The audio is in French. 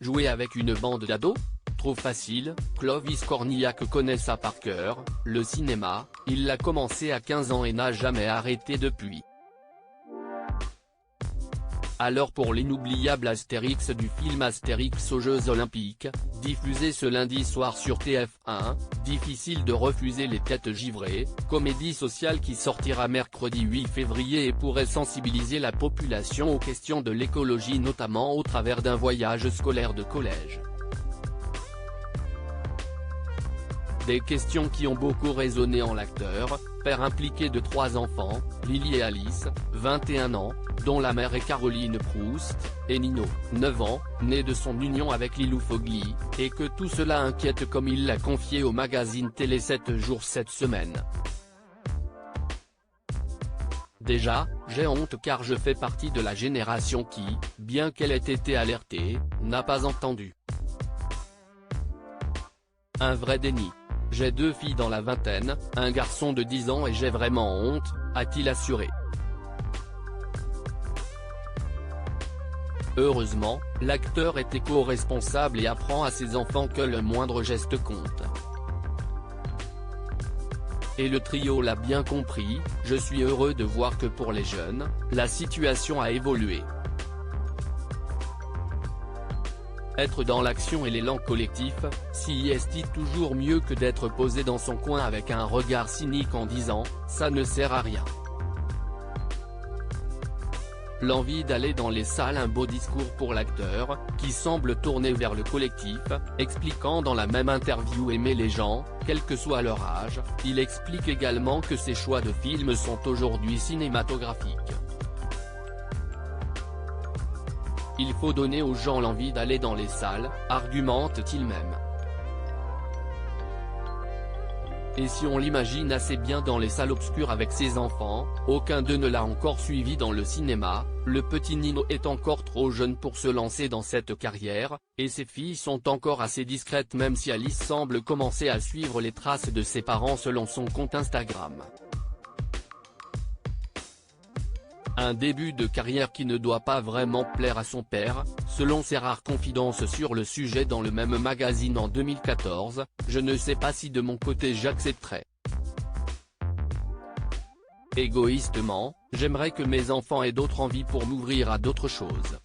Jouer avec une bande d'ados? Trop facile. Clovis Cornillac connaît ça par cœur, le cinéma, il l'a commencé à 15 ans et n'a jamais arrêté depuis. Alors pour l'inoubliable Astérix du film Astérix aux Jeux Olympiques, diffusé ce lundi soir sur TF1, difficile de refuser Les Têtes Givrées, comédie sociale qui sortira mercredi 8 février et pourrait sensibiliser la population aux questions de l'écologie notamment au travers d'un voyage scolaire de collège. Des questions qui ont beaucoup résonné en l'acteur, père impliqué de 3 enfants, Lily et Alice, 21 ans, dont la mère est Caroline Proust, et Nino, 9 ans, né de son union avec Lilou Fogli, et que tout cela inquiète comme il l'a confié au magazine Télé 7 jours cette semaine. Déjà, j'ai honte car je fais partie de la génération qui, bien qu'elle ait été alertée, n'a pas entendu. Un vrai déni. J'ai 2 filles dans la vingtaine, un garçon de 10 ans et j'ai vraiment honte, a-t-il assuré. Heureusement, l'acteur est éco-responsable et apprend à ses enfants que le moindre geste compte. Et le trio l'a bien compris, je suis heureux de voir que pour les jeunes, la situation a évolué. Être dans l'action et l'élan collectif, si est toujours mieux que d'être posé dans son coin avec un regard cynique en disant « ça ne sert à rien ». L'envie d'aller dans les salles, un beau discours pour l'acteur, qui semble tourner vers le collectif, expliquant dans la même interview aimer les gens, quel que soit leur âge. Il explique également que ses choix de films sont aujourd'hui cinématographiques. Il faut donner aux gens l'envie d'aller dans les salles, argumente-t-il même. Et si on l'imagine assez bien dans les salles obscures avec ses enfants, aucun d'eux ne l'a encore suivi dans le cinéma, le petit Nino est encore trop jeune pour se lancer dans cette carrière, et ses filles sont encore assez discrètes même si Alice semble commencer à suivre les traces de ses parents selon son compte Instagram. Un début de carrière qui ne doit pas vraiment plaire à son père, selon ses rares confidences sur le sujet dans le même magazine en 2014, je ne sais pas si de mon côté j'accepterais. Égoïstement, j'aimerais que mes enfants aient d'autres envies pour m'ouvrir à d'autres choses.